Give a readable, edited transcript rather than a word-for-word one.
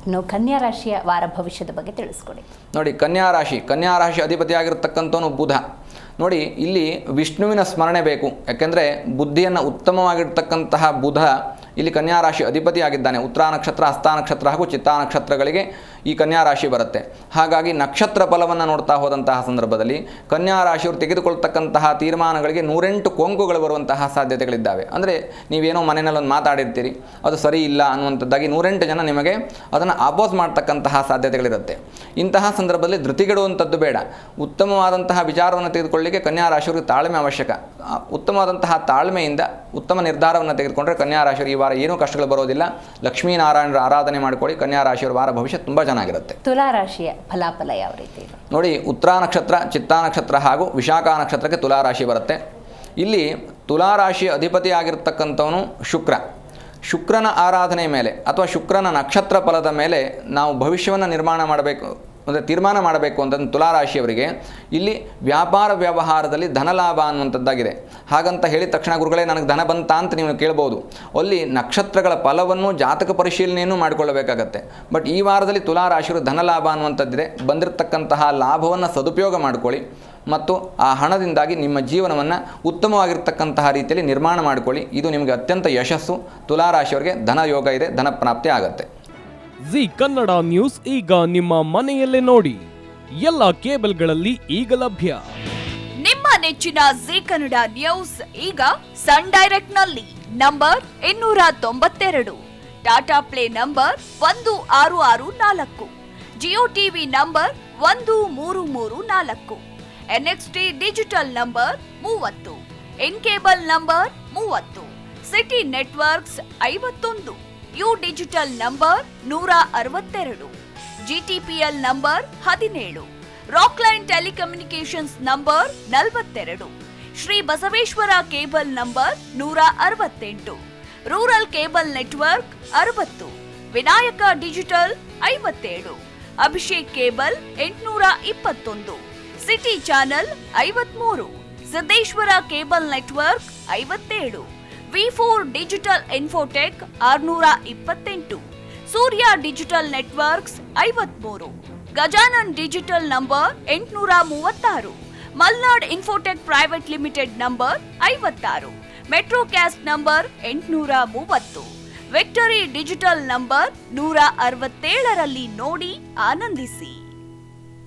ಇನ್ನು ಕನ್ಯಾ ರಾಶಿಯ ವಾರ ಭವಿಷ್ಯದ ಬಗ್ಗೆ ತಿಳಿಸ್ಕೊಡಿ. ನೋಡಿ, ಕನ್ಯಾ ರಾಶಿ ಅಧಿಪತಿಯಾಗಿರ್ತಕ್ಕಂಥವನು ಬುಧ. ನೋಡಿ, ಇಲ್ಲಿ ವಿಷ್ಣುವಿನ ಸ್ಮರಣೆ ಬೇಕು. ಯಾಕೆಂದರೆ ಬುದ್ಧಿಯನ್ನು ಉತ್ತಮವಾಗಿರ್ತಕ್ಕಂತಹ ಬುಧ ಇಲ್ಲಿ ಕನ್ಯಾ ರಾಶಿ ಅಧಿಪತಿಯಾಗಿದ್ದಾನೆ. ಉತ್ತರ ನಕ್ಷತ್ರ, ಹಸ್ತ ನಕ್ಷತ್ರ ಹಾಗೂ ಚಿತ್ತಾ ನಕ್ಷತ್ರಗಳಿಗೆ ಈ ಕನ್ಯಾ ರಾಶಿ ಬರುತ್ತೆ. ಹಾಗಾಗಿ ನಕ್ಷತ್ರ ಫಲವನ್ನು ನೋಡ್ತಾ ಹೋದಂತಹ ಸಂದರ್ಭದಲ್ಲಿ ಕನ್ಯಾ ರಾಶಿಯವರು ತೆಗೆದುಕೊಳ್ತಕ್ಕಂತಹ ತೀರ್ಮಾನಗಳಿಗೆ 108 ಕೊಂಕುಗಳು ಬರುವಂತಹ ಸಾಧ್ಯತೆಗಳಿದ್ದಾವೆ. ಅಂದರೆ ನೀವೇನೋ ಮನೆಯಲ್ಲಿ ಒಂದು ಮಾತಾಡಿರ್ತೀರಿ, ಅದು ಸರಿ ಇಲ್ಲ ಅನ್ನುವಂಥದ್ದಾಗಿ 108 ಜನ ನಿಮಗೆ ಅದನ್ನು ಅಪೋಸ್ ಮಾಡ್ತಕ್ಕಂತಹ ಸಾಧ್ಯತೆಗಳಿರುತ್ತೆ. ಇಂತಹ ಸಂದರ್ಭದಲ್ಲಿ ಧೃತಿಗೆಡುವಂಥದ್ದು ಬೇಡ. ಉತ್ತಮವಾದಂತಹ ವಿಚಾರವನ್ನು ತೆಗೆದುಕೊಳ್ಳಲಿಕ್ಕೆ ಕನ್ಯಾ ರಾಶಿಯವರಿಗೆ ತಾಳ್ಮೆ ಅವಶ್ಯಕ. ಉತ್ತಮವಾದಂತಹ ತಾಳ್ಮೆಯಿಂದ ಉತ್ತಮ ನಿರ್ಧಾರವನ್ನು ತೆಗೆದುಕೊಂಡ್ರೆ ಕನ್ಯಾ ರಾಶಿಯವರು ಈ ವಾರ ಏನೂ ಕಷ್ಟಗಳು ಬರೋದಿಲ್ಲ. ಲಕ್ಷ್ಮೀನಾರಾಯಣರ ಆರಾಧನೆ ಮಾಡಿಕೊಳ್ಳಿ. ಕನ್ಯಾ ರಾಶಿಯವರ ವಾರ ಭವಿಷ್ಯ ತುಂಬ ಚೆನ್ನಾಗಿರುತ್ತೆ. ತುಲಾ ರಾಶಿಯ ಫಲಾಫಲ ಯಾವ ರೀತಿ? ನೋಡಿ, ಉತ್ತರ ನಕ್ಷತ್ರ, ಚಿತ್ತಾ ನಕ್ಷತ್ರ ಹಾಗೂ ವಿಶಾಖ ನಕ್ಷತ್ರಕ್ಕೆ ತುಲಾ ರಾಶಿ ಬರುತ್ತೆ. ಇಲ್ಲಿ ತುಲಾ ರಾಶಿಯ ಅಧಿಪತಿಯಾಗಿರ್ತಕ್ಕಂಥವನು ಶುಕ್ರನ ಆರಾಧನೆ ಮೇಲೆ ಅಥವಾ ಶುಕ್ರನ ನಕ್ಷತ್ರ ಫಲದ ಮೇಲೆ ನಾವು ಭವಿಷ್ಯವನ್ನು ನಿರ್ಮಾಣ ಮಾಡಬೇಕು, ಅಂದರೆ ತೀರ್ಮಾನ ಮಾಡಬೇಕು ಅಂತಂದು ತುಲಾರಾಶಿಯವರಿಗೆ ಇಲ್ಲಿ ವ್ಯಾಪಾರ ವ್ಯವಹಾರದಲ್ಲಿ ಧನಲಾಭ ಅನ್ನುವಂಥದ್ದಾಗಿದೆ. ಹಾಗಂತ ಹೇಳಿದ ತಕ್ಷಣ ಗುರುಗಳೇ ನನಗೆ ಧನ ಬಂತ ಅಂತ ನೀವು ಕೇಳ್ಬೋದು. ಅಲ್ಲಿ ನಕ್ಷತ್ರಗಳ ಫಲವನ್ನು ಜಾತಕ ಪರಿಶೀಲನೆಯನ್ನು ಮಾಡಿಕೊಳ್ಳಬೇಕಾಗತ್ತೆ. ಬಟ್ ಈ ವಾರದಲ್ಲಿ ತುಲಾರಾಶಿಯವರು ಧನಲಾಭ ಅನ್ನುವಂಥದ್ದಿದೆ. ಬಂದಿರತಕ್ಕಂತಹ ಲಾಭವನ್ನು ಸದುಪಯೋಗ ಮಾಡಿಕೊಳ್ಳಿ ಮತ್ತು ಆ ಹಣದಿಂದಾಗಿ ನಿಮ್ಮ ಜೀವನವನ್ನು ಉತ್ತಮವಾಗಿರ್ತಕ್ಕಂತಹ ರೀತಿಯಲ್ಲಿ ನಿರ್ಮಾಣ ಮಾಡಿಕೊಳ್ಳಿ. ಇದು ನಿಮಗೆ ಅತ್ಯಂತ ಯಶಸ್ಸು. ತುಲಾರಾಶಿಯವರಿಗೆ ಧನ ಯೋಗ ಇದೆ, ಧನ ಪ್ರಾಪ್ತಿ ಆಗುತ್ತೆ. ಜಿ ಕನ್ನಡ ನ್ಯೂಸ್ ಈಗ ನಿಮ್ಮ ಮನೆಯಲ್ಲೇ ನೋಡಿ. ಎಲ್ಲ ಕೇಬಲ್ಗಳಲ್ಲಿ ಈಗ ಲಭ್ಯ. ನಿಮ್ಮ ನೆಚ್ಚಿನ ಜಿ ಕನ್ನಡ ನ್ಯೂಸ್ ಈಗ ಸನ್ ಡೈರೆಕ್ಟ್ ನಲ್ಲಿ number 292, Tata play number 1664, Jio TV number 1334, NXT digital number 30, N cable number 30, city networks 51, U digital number 162, GTPL number 17, Rockline telecommunications number 42, Shri Basaveshwara cable number 168, rural cable network 60, Vinayaka digital 57, Abhishek cable 821, city channel 53, Siddeshwara cable network 57, V4 digital Infotech 628, ಸೂರ್ಯ digital networks 53, Gajanan digital number 836, Malnad Infotech Private Limited number 56, Metrocast number 830, Victory Digital number 167ರಲ್ಲಿ ನೋಡಿ ಆನಂದಿಸಿ.